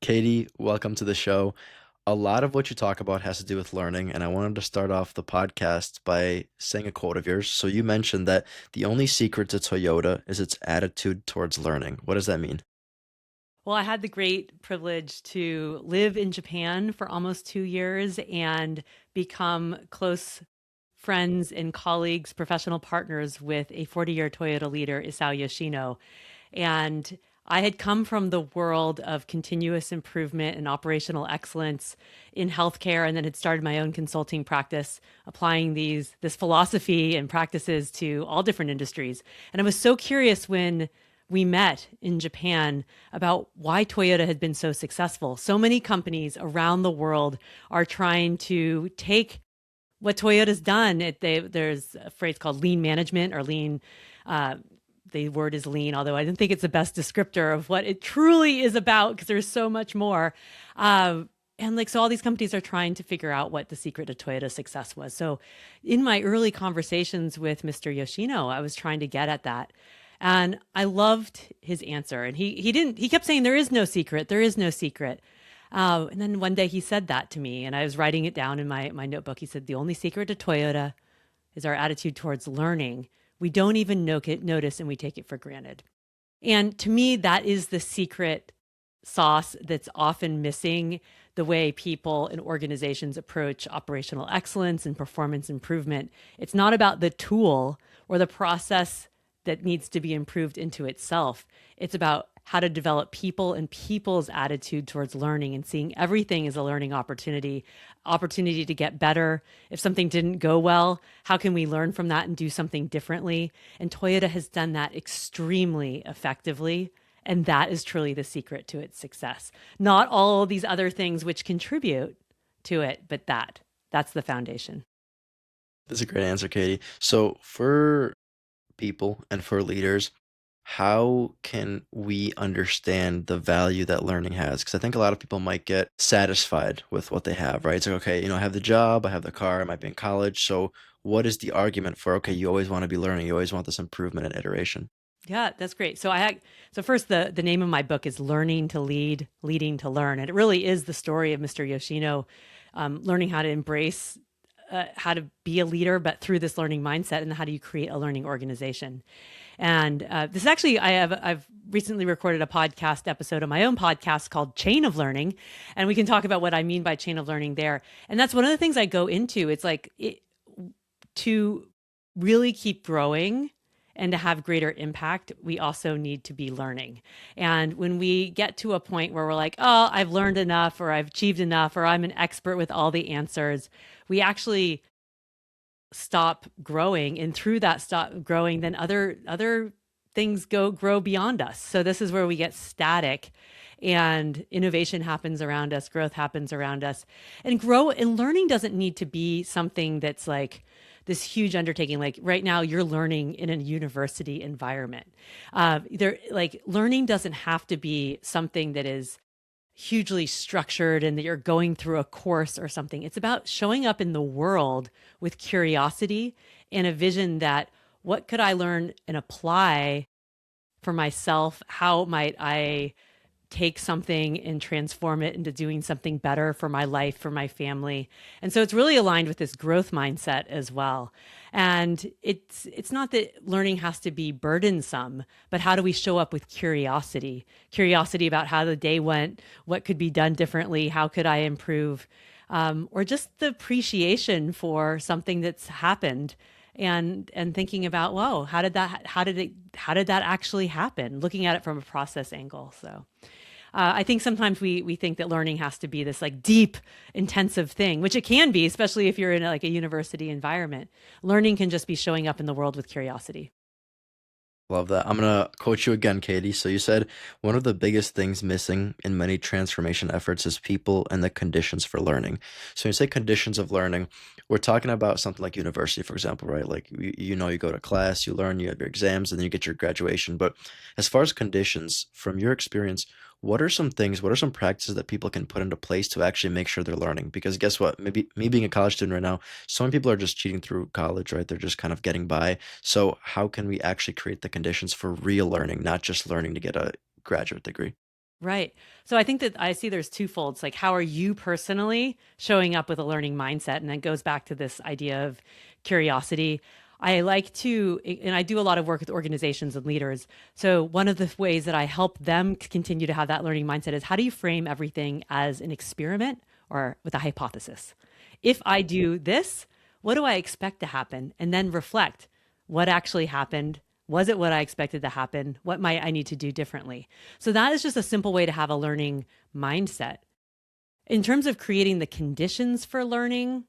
Katie, welcome to the show. A lot of what you talk about has to do with learning, and I wanted to start off the podcast by saying a quote of yours. So you mentioned that the only secret to Toyota is its attitude towards learning. What does that mean? Well, I had the great privilege to live in Japan for almost 2 years and become close friends and colleagues, professional partners with a 40-year Toyota leader, Isao Yoshino. And I had come from the world of continuous improvement and operational excellence in healthcare, and then had started my own consulting practice, applying this philosophy and practices to all different industries. And I was so curious when we met in Japan about why Toyota had been so successful. So many companies around the world are trying to take what Toyota's done. There's a phrase called lean management or lean. Uh, the word is lean, although I don't think it's the best descriptor of what it truly is about because there's so much more. So all these companies are trying to figure out what the secret to Toyota's success was. So in my early conversations with Mr. Yoshino, I was trying to get at that. And I loved his answer. And he kept saying, there is no secret. There is no secret. And then one day he said that to me, and I was writing it down in my notebook. He said, the only secret to Toyota is our attitude towards learning. We don't even notice and we take it for granted. And to me, that is the secret sauce that's often missing the way people and organizations approach operational excellence and performance improvement. It's not about the tool or the process that needs to be improved into itself. It's about how to develop people and people's attitude towards learning and seeing everything as a learning opportunity to get better. If something didn't go well, how can we learn from that and do something differently? And Toyota has done that extremely effectively. And that is truly the secret to its success. Not all these other things which contribute to it, but that's the foundation. That's a great answer, Katie. So for people and for leaders, how can we understand the value that learning has? Because I think a lot of people might get satisfied with what they have, right? It's like, okay, I have the job, I have the car, I might be in college. So what is the argument for, okay, you always want to be learning, you always want this improvement and iteration? Yeah, that's great. So first the name of my book is Learning to Lead, Leading to Learn. And it really is the story of Mr. Yoshino learning how to embrace how to be a leader, but through this learning mindset, and how do you create a learning organization. And this is actually, I've recently recorded a podcast episode of my own podcast called Chain of Learning, and we can talk about what I mean by chain of learning there. And that's one of the things I go into. It's like to really keep growing and to have greater impact, we also need to be learning. And when we get to a point where we're like, oh, I've learned enough, or I've achieved enough, or I'm an expert with all the answers, we actually stop growing. And through that stop growing, then other things grow beyond us. So this is where we get static, and innovation happens around us, growth happens around us. And learning doesn't need to be something that's like this huge undertaking. Like right now, you're learning in a university environment. Learning doesn't have to be something that is hugely structured and that you're going through a course or something. It's about showing up in the world with curiosity and a vision that what could I learn and apply for myself? How might I take something and transform it into doing something better for my life, for my family? And so it's really aligned with this growth mindset as well. And it's not that learning has to be burdensome, but how do we show up with curiosity? Curiosity about how the day went, what could be done differently, how could I improve? Or just the appreciation for something that's happened, and thinking about, whoa, how did that actually happen? Looking at it from a process angle. So I think sometimes we think that learning has to be this like deep, intensive thing, which it can be, especially if you're in like a university environment. Learning can just be showing up in the world with curiosity. Love that. I'm gonna quote you again, Katie. So you said one of the biggest things missing in many transformation efforts is people and the conditions for learning. So when you say conditions of learning, we're talking about something like university, for example, right? Like you go to class, you learn, you have your exams, and then you get your graduation. But as far as conditions, from your experience, what are some things, what are some practices that people can put into place to actually make sure they're learning? Because guess what? Maybe me being a college student right now, so many people are just cheating through college, right? They're just kind of getting by. So how can we actually create the conditions for real learning, not just learning to get a graduate degree? Right. So I think that I see there's twofolds. Like, how are you personally showing up with a learning mindset? And that goes back to this idea of curiosity. I like to, and I do a lot of work with organizations and leaders. So one of the ways that I help them continue to have that learning mindset is, how do you frame everything as an experiment or with a hypothesis? If I do this, what do I expect to happen? And then reflect what actually happened. Was it what I expected to happen? What might I need to do differently? So that is just a simple way to have a learning mindset. In terms of creating the conditions for learning,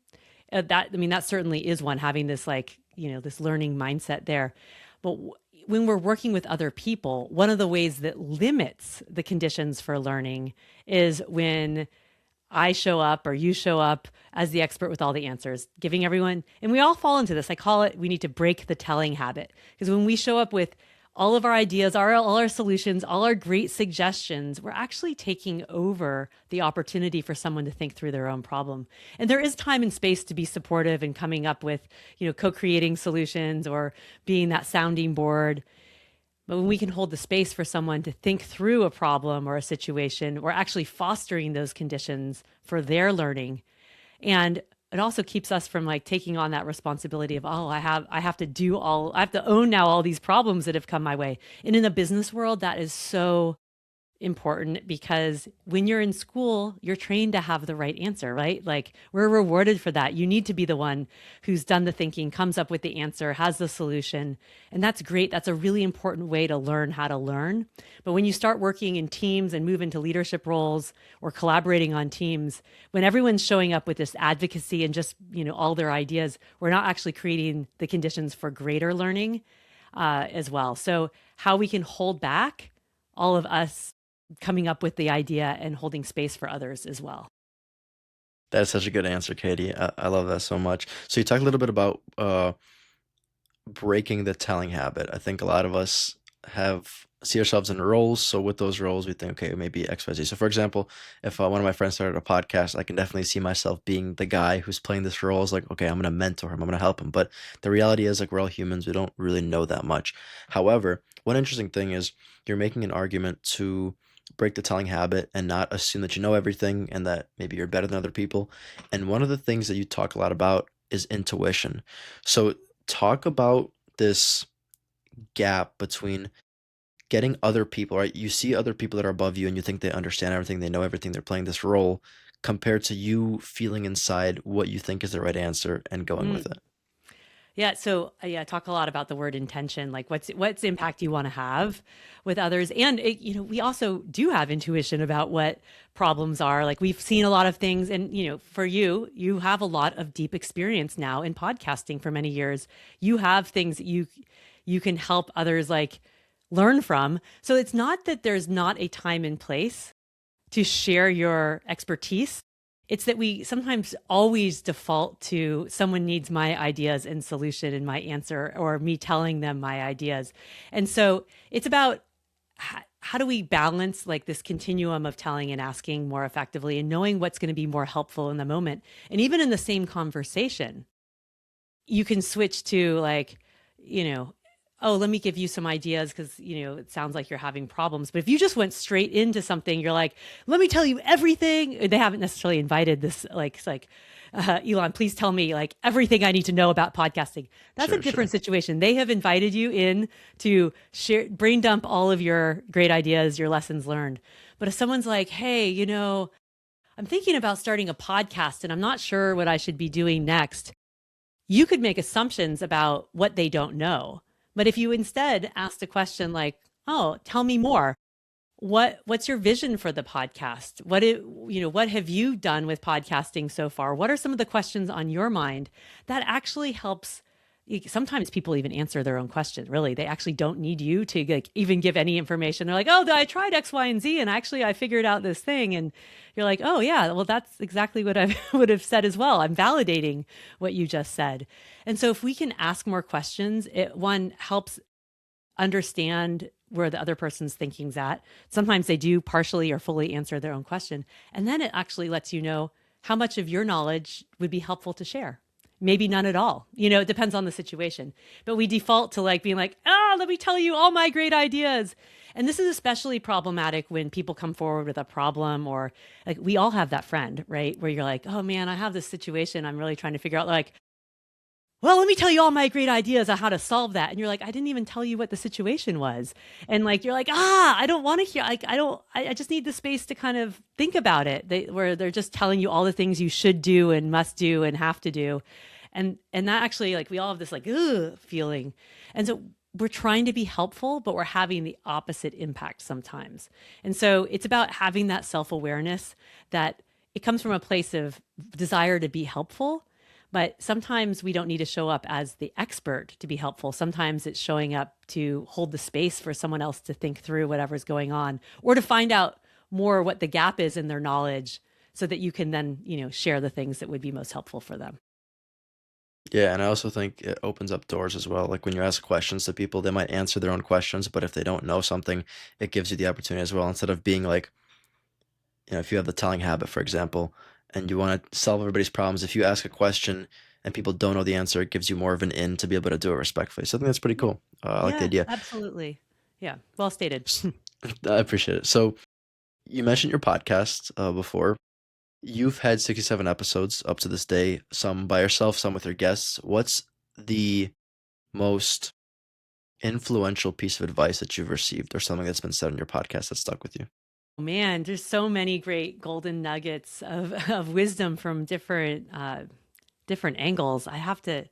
that certainly is one, having this, like, this learning mindset there. But when we're working with other people, one of the ways that limits the conditions for learning is when I show up or you show up as the expert with all the answers, giving everyone, and we all fall into this. I call it, we need to break the telling habit. Because when we show up with all of our ideas, all our solutions, all our great suggestions, we're actually taking over the opportunity for someone to think through their own problem. And there is time and space to be supportive and coming up with, co-creating solutions or being that sounding board. But when we can hold the space for someone to think through a problem or a situation, we're actually fostering those conditions for their learning. And it also keeps us from, like, taking on that responsibility of, oh, I have to I have to own now all these problems that have come my way. And in the business world, that is so important, because when you're in school, you're trained to have the right answer, right? Like, we're rewarded for that. You need to be the one who's done the thinking, comes up with the answer, has the solution. And that's great. That's a really important way to learn how to learn. But when you start working in teams and move into leadership roles or collaborating on teams, when everyone's showing up with this advocacy and just, all their ideas, we're not actually creating the conditions for greater learning as well. So how we can hold back all of us coming up with the idea and holding space for others as well. That's such a good answer, Katie. I love that so much. So you talked a little bit about breaking the telling habit. I think a lot of us have see ourselves in roles. So with those roles, we think, okay, maybe XYZ. So for example, if one of my friends started a podcast, I can definitely see myself being the guy who's playing this role. It's like, okay, I'm gonna mentor him, I'm gonna help him. But the reality is, like, we're all humans. We don't really know that much. However, one interesting thing is you're making an argument to break the telling habit and not assume that you know everything and that maybe you're better than other people. And one of the things that you talk a lot about is intuition. So talk about this gap between getting other people, right? You see other people that are above you and you think they understand everything, they know everything, they're playing this role, compared to you feeling inside what you think is the right answer and going with Mm. it. Yeah, so yeah, I talk a lot about the word intention, like what's impact you want to have with others, and we also do have intuition about what problems are. Like, we've seen a lot of things, and for you, you have a lot of deep experience now in podcasting for many years. You have things that you can help others, like, learn from. So it's not that there's not a time and place to share your expertise. It's that we sometimes always default to, someone needs my ideas and solution and my answer, or me telling them my ideas. And so it's about, how do we balance, like, this continuum of telling and asking more effectively, and knowing what's going to be more helpful in the moment. And even in the same conversation, you can switch to, like, you know, oh, let me give you some ideas, because, it sounds like you're having problems. But if you just went straight into something, you're like, let me tell you everything. They haven't necessarily invited this, like, it's like, Elon, please tell me, like, everything I need to know about podcasting. That's a Sure, different sure. situation. They have invited you in to share, brain dump all of your great ideas, your lessons learned. But if someone's like, hey, I'm thinking about starting a podcast and I'm not sure what I should be doing next, you could make assumptions about what they don't know. But if you instead asked a question like, "Oh, tell me more. What's your vision for the podcast? What have you done with podcasting so far? What are some of the questions on your mind?" That actually helps. Sometimes people even answer their own question. Really, they actually don't need you to, like, even give any information. They're like, "Oh, I tried X, Y, and Z, and actually I figured out this thing." And you're like, "Oh yeah, well, that's exactly what I would have said as well. I'm validating what you just said." And so if we can ask more questions, it, one, helps understand where the other person's thinking's at. Sometimes they do partially or fully answer their own question. And then it actually lets you know how much of your knowledge would be helpful to share. maybe none at all. It depends on the situation. But we default to like being like, let me tell you all my great ideas. And this is especially problematic when people come forward with a problem, or like we all have that friend, right? Where you're like, oh man, I have this situation I'm really trying to figure out. Like, well, let me tell you all my great ideas on how to solve that. And you're like, I didn't even tell you what the situation was. And like, you're like, I don't want to hear, like, I just need the space to kind of think about it. Where they're just telling you all the things you should do and must do and have to do. And that actually, like, we all have this like, ugh feeling. And so we're trying to be helpful, but we're having the opposite impact sometimes. And so it's about having that self-awareness that it comes from a place of desire to be helpful, but sometimes we don't need to show up as the expert to be helpful. Sometimes it's showing up to hold the space for someone else to think through whatever's going on, or to find out more what the gap is in their knowledge so that you can then, share the things that would be most helpful for them. Yeah, and I also think it opens up doors as well. Like when you ask questions to people, they might answer their own questions, but if they don't know something, it gives you the opportunity as well. Instead of being like, if you have the telling habit, for example, and you want to solve everybody's problems, if you ask a question and people don't know the answer, it gives you more of an in to be able to do it respectfully. So I think that's pretty cool. I like the Yeah, idea. absolutely. Yeah, well stated. S- I appreciate it. So you mentioned your podcast before. You've had 67 episodes up to this day, some by yourself, some with your guests. What's the most influential piece of advice that you've received or something that's been said on your podcast that stuck with you? Man, there's so many great golden nuggets of wisdom from different angles. I have to.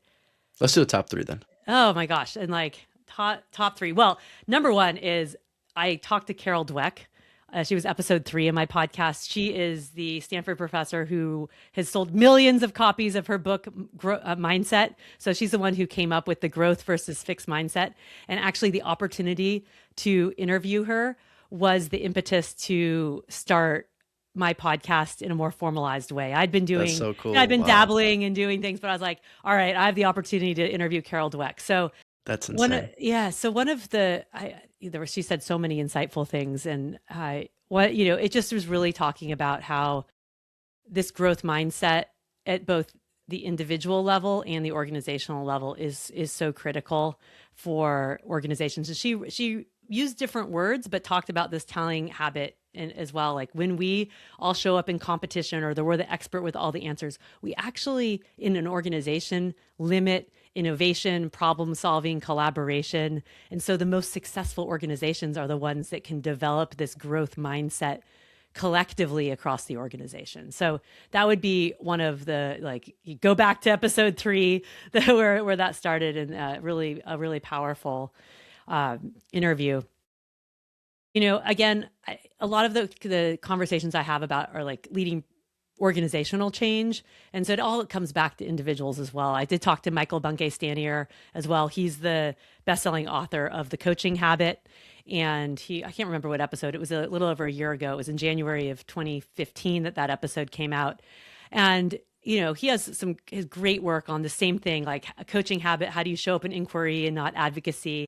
Let's do the top three then. Oh my gosh, and like top three. Well, number one is I talked to Carol Dweck. She was episode 3 in my podcast. She is the Stanford professor who has sold millions of copies of her book, Mindset. So she's the one who came up with the growth versus fixed mindset. And actually, the opportunity to interview her was the impetus to start my podcast in a more formalized way. That's so I'd cool. been Wow. dabbling and doing things, but I was like, all right, I have the opportunity to interview Carol Dweck. So That's insane. so one of she said so many insightful things, and it just was really talking about how this growth mindset at both the individual level and the organizational level is so critical for organizations. And she used different words, but talked about this telling habit as well. Like when we all show up in competition, or we're the expert with all the answers, we actually in an organization limit innovation, problem solving, collaboration. And so the most successful organizations are the ones that can develop this growth mindset collectively across the organization. So that would be one of the, like, you go back to episode 3 where that started, and really a really powerful interview. Again, a lot of the conversations I have about are like leading organizational change. And so it all comes back to individuals as well. I did talk to Michael Bungay Stanier as well. He's the best-selling author of The Coaching Habit. And I can't remember what episode, it was a little over a year ago. It was in January of 2015 that episode came out. And, he has his great work on the same thing, like a coaching habit. How do you show up in inquiry and not advocacy?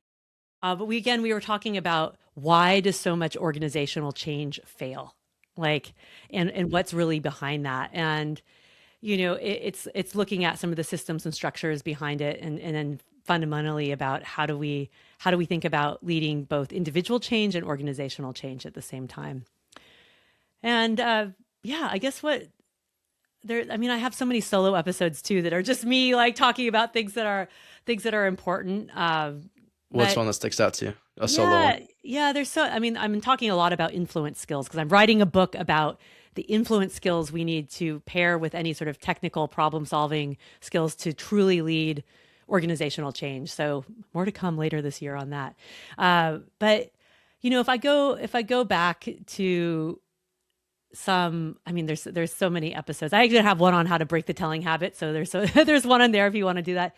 But we were talking about why does so much organizational change fail? Like, and what's really behind that? And, it's looking at some of the systems and structures behind it, and then fundamentally about how do we think about leading both individual change and organizational change at the same time. And I guess I have so many solo episodes too that are just me like talking about things that are important. What's But one that sticks out to you? A solo one? yeah, I'm talking a lot about influence skills because I'm writing a book about the influence skills we need to pair with any sort of technical problem solving skills to truly lead organizational change. So more to come later this year on that. But if I go back to there's so many episodes. I actually have one on how to break the telling habit. So there's one on there if you want to do that.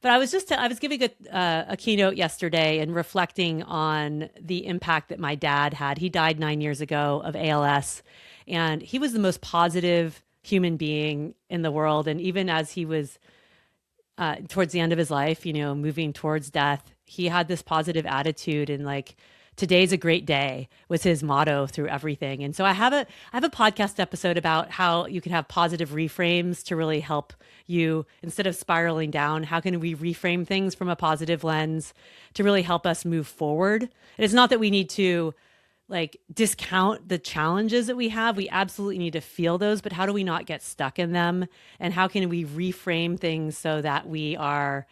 But I was giving a keynote yesterday and reflecting on the impact that my dad had. He died 9 years ago of ALS, and he was the most positive human being in the world. And even as he was towards the end of his life, moving towards death, he had this positive attitude and like today's a great day was his motto through everything. And so I have a podcast episode about how you can have positive reframes to really help you instead of spiraling down. How can we reframe things from a positive lens to really help us move forward? And it's not that we need to like discount the challenges that we have. We absolutely need to feel those, but how do we not get stuck in them? And how can we reframe things so that we are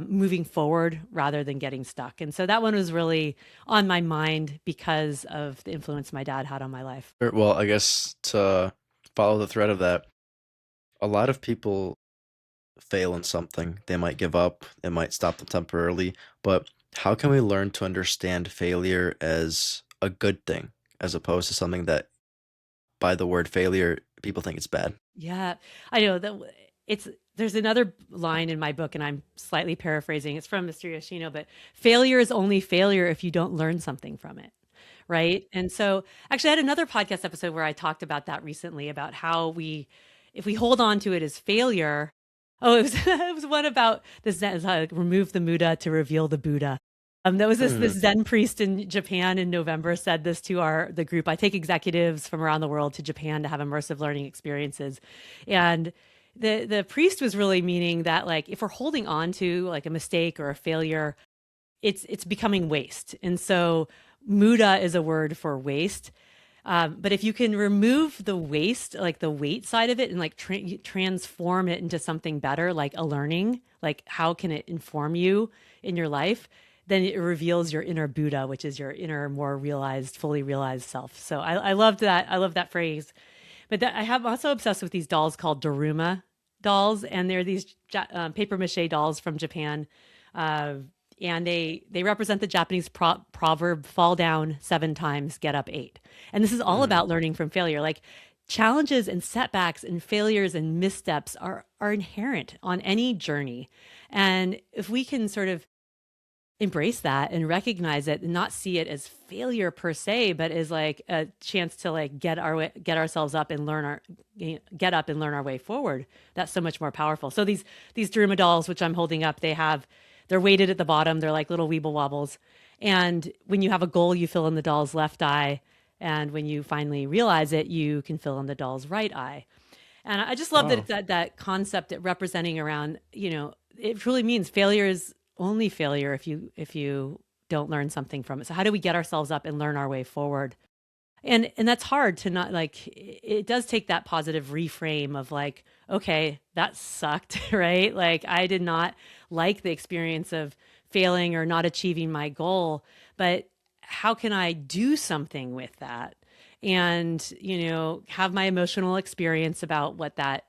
moving forward rather than getting stuck? And so that one was really on my mind because of the influence my dad had on my life. Well, I guess to follow the thread of that, a lot of people fail in something. They might give up, it might stop them temporarily, but how can we learn to understand failure as a good thing as opposed to something that by the word failure, people think it's bad? Yeah, I know that it's there's another line in my book, and I'm slightly paraphrasing. It's from Mr. Yoshino, but failure is only failure if you don't learn something from it. Right. And so actually I had another podcast episode where I talked about that recently about how if we hold on to it as failure, oh, it was, it was one about this, remove the Muda to reveal the Buddha. That was this Hmm. Zen priest in Japan in November said this to the group. I take executives from around the world to Japan to have immersive learning experiences, and the priest was really meaning that like if we're holding on to like a mistake or a failure, it's becoming waste. And so muda is a word for waste. But if you can remove the waste, like the weight side of it, and like transform it into something better, like a learning, like how can it inform you in your life? Then it reveals your inner Buddha, which is your inner, more realized, fully realized self. So I loved that. I love that phrase. But I'm also obsessed with these dolls called Daruma dolls, and they're these paper mache dolls from Japan, uh, and they represent the Japanese proverb "fall down 7 times, get up 8." And this is all Hmm. about learning from failure. Like challenges and setbacks and failures and missteps are inherent on any journey, and if we can sort of embrace that and recognize it and not see it as failure per se, but as like a chance to like get ourselves up and get up and learn our way forward. That's so much more powerful. So these Daruma dolls, which I'm holding up, they're weighted at the bottom. They're like little weeble wobbles. And when you have a goal, you fill in the doll's left eye. And when you finally realize it, you can fill in the doll's right eye. And I just love that Wow. it's that concept that representing around, it truly means failure is only failure if you don't learn something from it. So how do we get ourselves up and learn our way forward? And that's hard to not like it does take that positive reframe of like, okay, that sucked, right? Like I did not like the experience of failing or not achieving my goal, but how can I do something with that? And, have my emotional experience about what that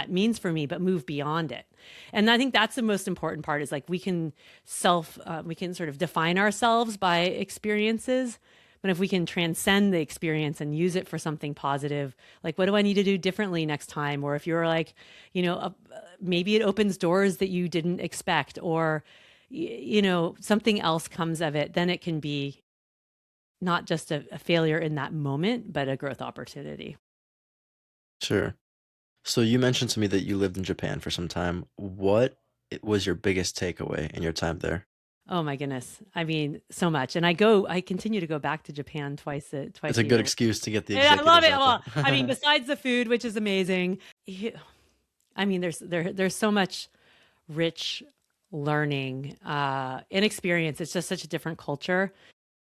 means for me, but move beyond it. And I think that's the most important part is like we can sort of define ourselves by experiences, but if we can transcend the experience and use it for something positive, like what do I need to do differently next time? Or if you're like, maybe it opens doors that you didn't expect, or, something else comes of it, then it can be not just a failure in that moment, but a growth opportunity. Sure. So you mentioned to me that you lived in Japan for some time. What was your biggest takeaway in your time there? Oh my goodness. I mean, so much. And I continue to go back to Japan It's twice a a good year. excuse to get the And I love executives it. out Well, I mean, there. besides the food, which is amazing, I mean, there's so much rich learning and experience. It's just such a different culture.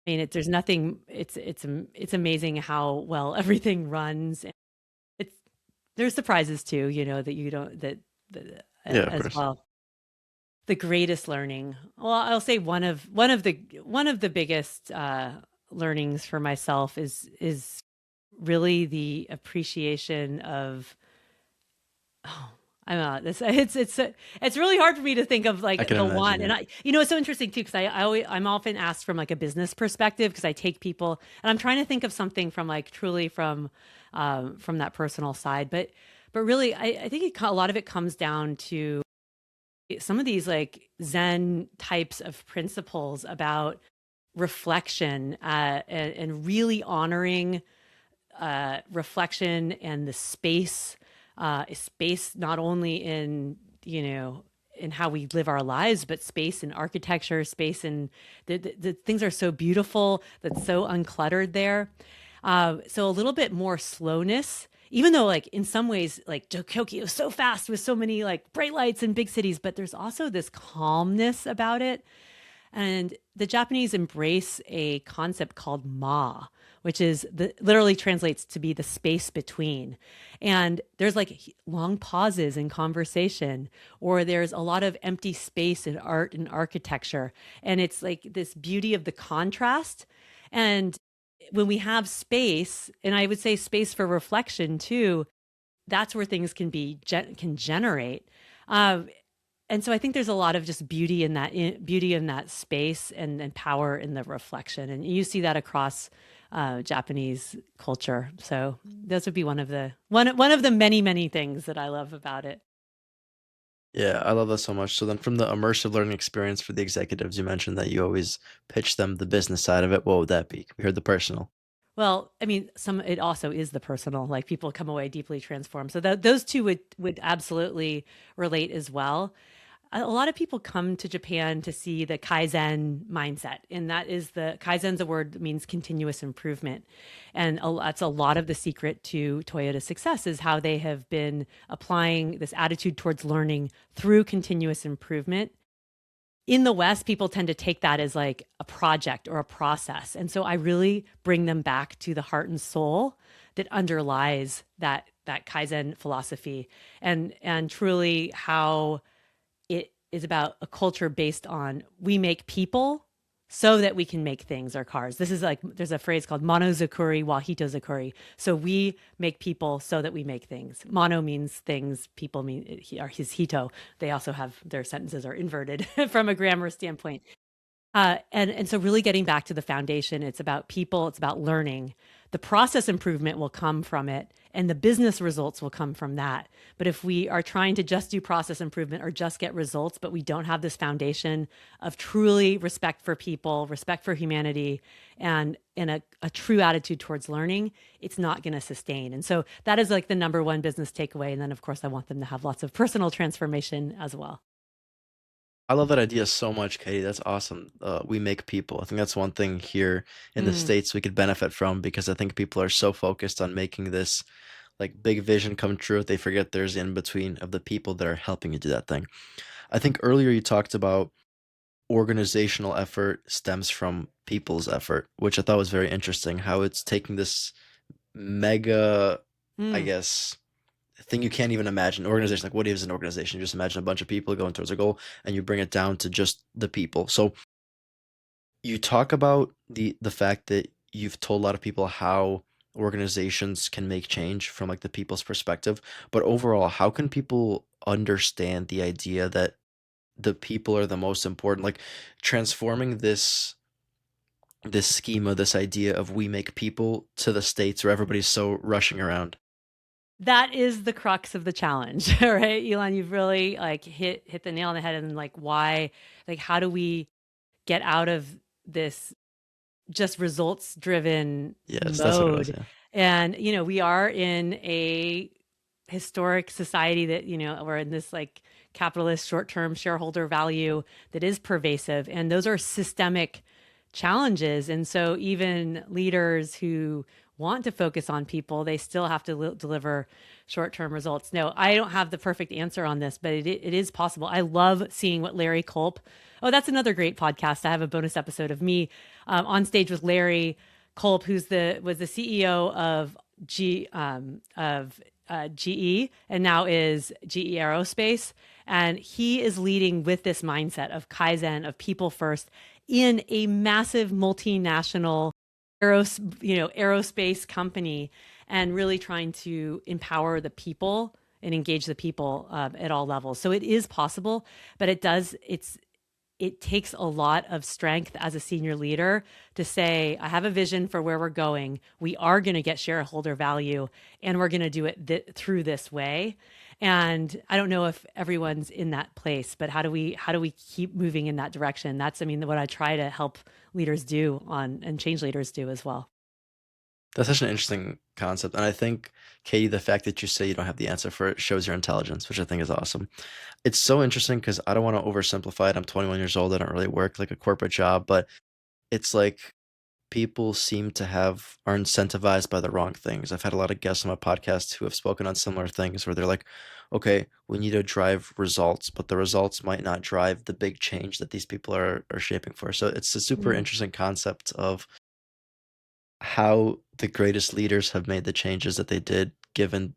I mean, there's nothing. It's amazing how well everything runs. It's there's surprises too, that you don't that Yeah, of as course. well. The greatest learning. Well, I'll say one of the biggest learnings for myself is really the appreciation of oh, I don't know this it's really hard for me to think of I like can the imagine, one. yeah. And it's so interesting too because I'm often asked from like a business perspective because I take people and I'm trying to think of something from like truly from that personal side, but really I think a lot of it comes down to some of these like Zen types of principles about reflection and really honoring reflection and the space not only in in how we live our lives, but space and architecture, space and the things are so beautiful, that's so uncluttered there. So a little bit more slowness, even though like in some ways like Tokyo is so fast with so many like bright lights and big cities, but there's also this calmness about it. And the Japanese embrace a concept called ma, which is the literally translates to be the space between. And there's like long pauses in conversation, or there's a lot of empty space in art and architecture. And it's like this beauty of the contrast. And when we have space, and I would say space for reflection too, that's where things can generate. Um, and so I think there's a lot of just beauty in that space and power in the reflection, and you see that across Japanese culture. So those would be one of the many things that I love about it. Yeah, I love that so much. So then from the immersive learning experience for the executives, you mentioned that you always pitch them the business side of it. What would that be? We heard the personal. Well, I mean, some it also is the personal. Like people come away deeply transformed. So those two would absolutely relate as well. A lot of people come to Japan to see the Kaizen mindset, and that is the Kaizen's a word that means continuous improvement, and that's a lot of the secret to Toyota's success is how they have been applying this attitude towards learning through continuous improvement. In the West, people tend to take that as like a project or a process, and so I really bring them back to the heart and soul that underlies that Kaizen philosophy, and truly how it is about a culture based on we make people so that we can make things or cars. This is like there's a phrase called monozukuri wa hitozukuri. So we make people so that we make things. Mono means things, people mean are his hito. They also have their sentences are inverted from a grammar standpoint. And so really getting back to the foundation, it's about people, it's about learning. The process improvement will come from it, and the business results will come from that. But if we are trying to just do process improvement or just get results, but we don't have this foundation of truly respect for people, respect for humanity, and a true attitude towards learning, it's not going to sustain. And so that is like the number one business takeaway. And then, of course, I want them to have lots of personal transformation as well. I love that idea so much, Katie. That's awesome. We make people. I think that's one thing here in the Mm. States we could benefit from because I think people are so focused on making this like big vision come true, they forget there's in between of the people that are helping you do that thing. I think earlier you talked about organizational effort stems from people's effort, which I thought was very interesting. How it's taking this mega, I Mm. guess, thing you can't even imagine. Organization, like what is an organization? You just imagine a bunch of people going towards a goal and you bring it down to just the people. So you talk about the fact that you've told a lot of people how organizations can make change from like the people's perspective, but overall, how can people understand the idea that the people are the most important? Like transforming this schema, this idea of we make people to the states where everybody's so rushing around. That is the crux of the challenge, right? Elon, you've really like hit the nail on the head and like why like how do we get out of this just results driven Yes, that's what it was, mode? yeah. And we are in a historic society that we're in this like capitalist short-term shareholder value that is pervasive, and those are systemic challenges. And so even leaders who want to focus on people, they still have to deliver short-term results. No, I don't have the perfect answer on this, but it is possible. I love seeing what Larry Culp. Oh, that's another great podcast. I have a bonus episode of me on stage with Larry Culp, was the CEO of GE and now is GE Aerospace, and he is leading with this mindset of Kaizen, of people first, in a massive multinational aerospace company, and really trying to empower the people and engage the people at all levels. So it is possible, but it takes a lot of strength as a senior leader to say, I have a vision for where we're going. We are going to get shareholder value, and we're going to do it through this way. And I don't know if everyone's in that place, but how do we keep moving in that direction? That's, I mean, what I try to help leaders do and change leaders do as well. That's such an interesting concept. And I think, Katie, the fact that you say you don't have the answer for it shows your intelligence, which I think is awesome. It's so interesting because I don't want to oversimplify it. I'm 21 years old. I don't really work like a corporate job, but it's like people seem to have are incentivized by the wrong things. I've had a lot of guests on my podcast who have spoken on similar things where they're like, okay, we need to drive results, but the results might not drive the big change that these people are shaping for. So it's a super Mm, interesting concept of how the greatest leaders have made the changes that they did, given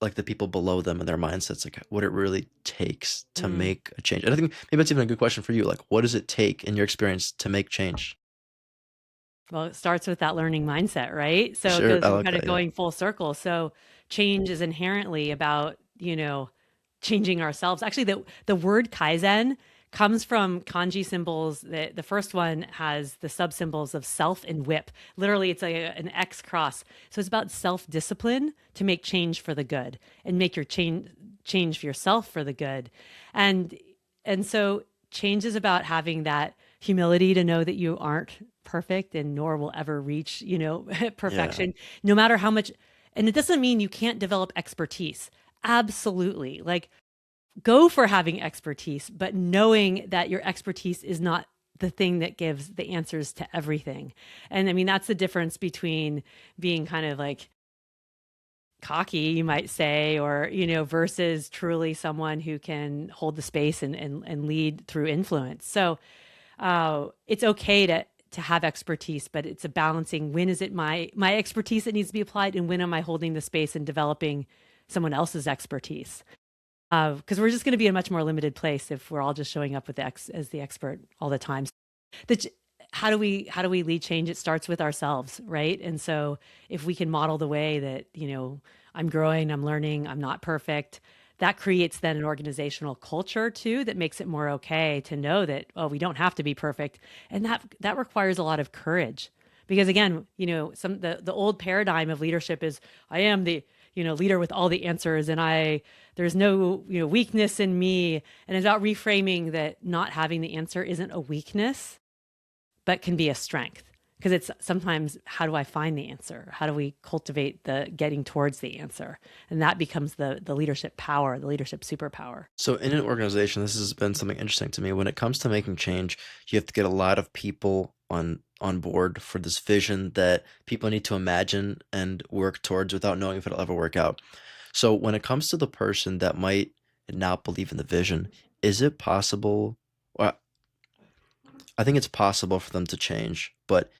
like the people below them and their mindsets, like what it really takes to mm. make a change. And I think maybe that's even a good question for you. Like, what does it take in your experience to make change? Well, it starts with that learning mindset, right? So it Sure, goes, I we're like kind of that. Yeah, going full circle. So change is inherently about, changing ourselves. Actually, the word Kaizen comes from kanji symbols. The first one has the sub symbols of self and whip. Literally, it's an X cross. So it's about self discipline to make change for the good and make your change for yourself for the good. And and so change is about having that humility to know that you aren't perfect and nor will ever reach, yeah, perfection, no matter how much. And it doesn't mean you can't develop expertise. Absolutely. Like, go for having expertise, but knowing that your expertise is not the thing that gives the answers to everything. And I mean, that's the difference between being kind of like cocky, you might say, or, versus truly someone who can hold the space and lead through influence. So it's okay to have expertise, but it's a balancing. When is it my expertise that needs to be applied, and when am I holding the space and developing someone else's expertise? Because we're just going to be in a much more limited place if we're all just showing up with as the expert all the time. The, how do we lead change? It starts with ourselves, right? And so if we can model the way that, I'm growing, I'm learning, I'm not perfect, that creates then an organizational culture too that makes it more okay to know that, oh, we don't have to be perfect. And that requires a lot of courage. Because again, the old paradigm of leadership is I am the, leader with all the answers, and there's no, weakness in me. And it's about reframing that not having the answer isn't a weakness, but can be a strength. Because it's sometimes, how do I find the answer? How do we cultivate the getting towards the answer? And that becomes the leadership power, the leadership superpower. so in an organization, this has been something interesting to me. When it comes to making change, you have to get a lot of people on board for this vision that people need to imagine and work towards without knowing if it'll ever work out. So when it comes to the person that might not believe in the vision, is it possible, or I think it's possible for them to change, but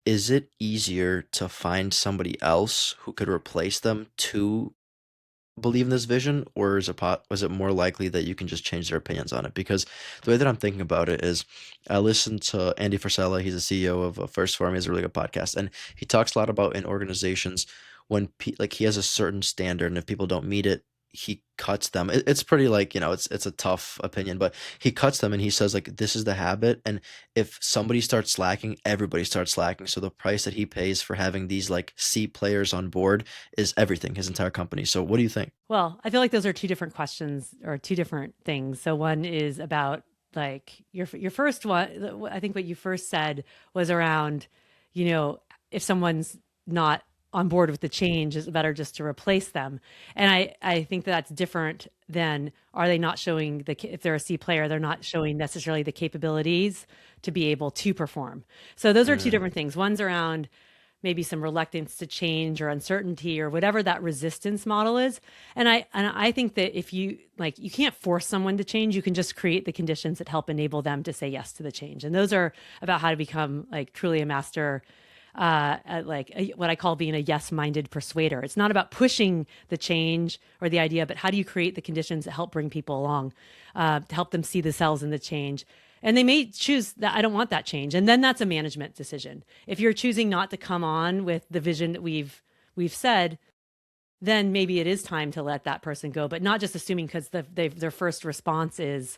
is it easier to find somebody else who could replace them to believe in this vision, or was it more likely that you can just change their opinions on it? Because the way that I'm thinking about it is, I listened to Andy Frisella. He's the CEO of First Form. He has a really good podcast, and he talks a lot about in organizations when like he has a certain standard, and if people don't meet it, he cuts them. It's pretty like it's a tough opinion, but he cuts them, and he says like this is the habit, and if somebody starts slacking, everybody starts slacking. So the price that he pays for having these like C players on board is everything, his entire company. So what do you think? Well, I feel like those are two different questions or two different things. So one is about like your first one. I think what you first said was around, if someone's not on board with the change, is it better just to replace them? And I think that's different than, are they not showing if they're a C player, they're not showing necessarily the capabilities to be able to perform. So those are two Mm, different things. One's around maybe some reluctance to change or uncertainty or whatever that resistance model is. And I think that if you like, you can't force someone to change. You can just create the conditions that help enable them to say yes to the change. And those are about how to become like truly a master at like what I call being a yes-minded persuader. It's not about pushing the change or the idea, but how do you create the conditions that help bring people along, to help them see the cells in the change. And they may choose that I don't want that change, and then that's a management decision. If you're choosing not to come on with the vision that we've said, then maybe it is time to let that person go, but not just assuming because their first response is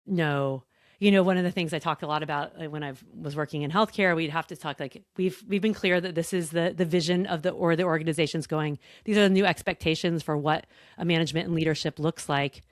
no. One of the things I talked a lot about when I was working in healthcare, we'd have to talk like we've been clear that this is the vision of the organization's going. These are the new expectations for what a management and leadership looks like.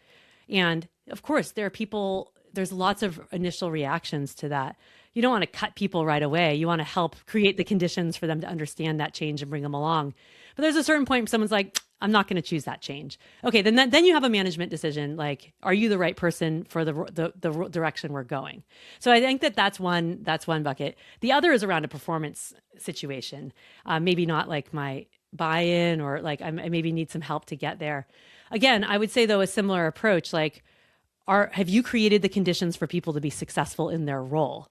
And of course, there's lots of initial reactions to that. you don't want to cut people right away. You want to help create the conditions for them to understand that change and bring them along. But there's a certain point where someone's like, I'm not going to choose that change. Okay, then you have a management decision. Like, are you the right person for the direction we're going? So I think that's one bucket. The other is around a performance situation. Maybe not like my buy-in, or like I maybe need some help to get there. Again, I would say though a similar approach, like, have you created the conditions for people to be successful in their role?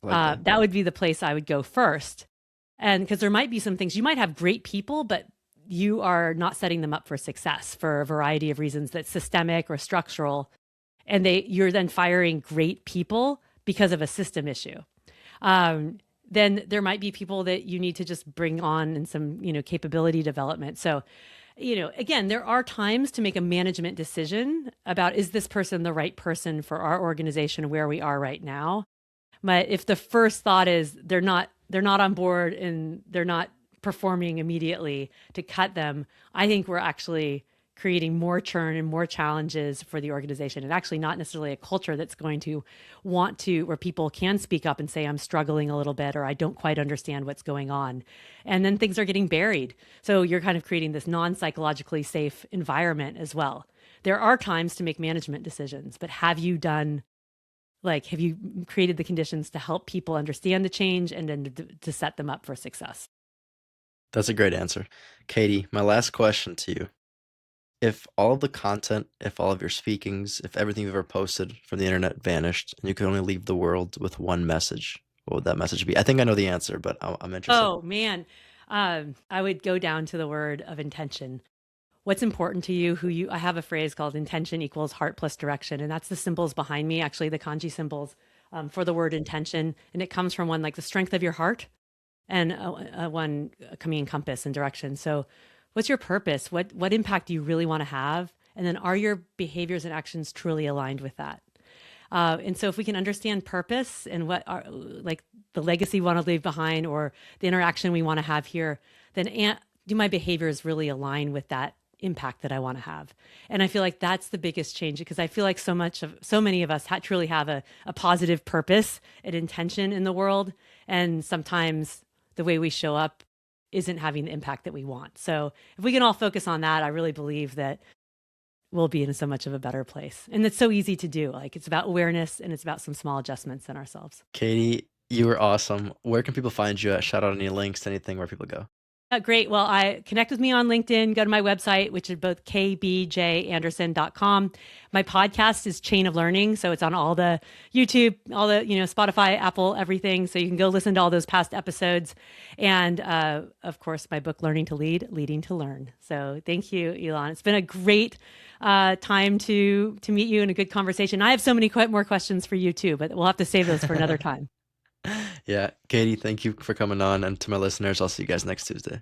I like that. That would be the place I would go first. And because there might be some things, you might have great people, but you are not setting them up for success for a variety of reasons that's systemic or structural. And you're then firing great people because of a system issue. Then there might be people that you need to just bring on in some, capability development. So, again, there are times to make a management decision about, is this person the right person for our organization where we are right now? But if the first thought is they're not on board and they're not performing immediately, to cut them, I think we're actually creating more churn and more challenges for the organization, and actually not necessarily a culture that's going to want to, where people can speak up and say, I'm struggling a little bit, or I don't quite understand what's going on. And then things are getting buried. So you're kind of creating this non-psychologically safe environment as well. There are times to make management decisions, but have you created the conditions to help people understand the change and then to set them up for success? That's a great answer. Katie, my last question to you. If all of the content, if all of your speakings, if everything you've ever posted from the internet vanished and you could only leave the world with one message, what would that message be? I think I know the answer, but I'm interested. Oh man, I would go down to the word of intention. What's important to you? I have a phrase called intention equals heart plus direction, and that's the symbols behind me. Actually, the kanji symbols for the word intention, and it comes from one like the strength of your heart, and one coming in compass and direction. So, what's your purpose? What impact do you really want to have? And then, are your behaviors and actions truly aligned with that? And so if we can understand purpose and what are like the legacy we want to leave behind, or the interaction we want to have here, then do my behaviors really align with that impact that I want to have? And I feel like that's the biggest change, because I feel like so many of us truly have a positive purpose and intention in the world. And sometimes the way we show up isn't having the impact that we want. So if we can all focus on that, I really believe that we'll be in so much of a better place. And it's so easy to do. Like, it's about awareness and it's about some small adjustments in ourselves. Katie, you were awesome. Where can people find you at? Shout out any links, anything where people go. Great. Well, connect with me on LinkedIn. Go to my website, which is both kbjanderson.com. My podcast is Chain of Learning. So it's on all the YouTube, all the, Spotify, Apple, everything. So you can go listen to all those past episodes. And of course, my book, Learning to Lead, Leading to Learn. So thank you, Elon. It's been a great time to meet you, and a good conversation. I have so many more questions for you too, but we'll have to save those for another time. Yeah, Katie, thank you for coming on. And to my listeners, I'll see you guys next Tuesday.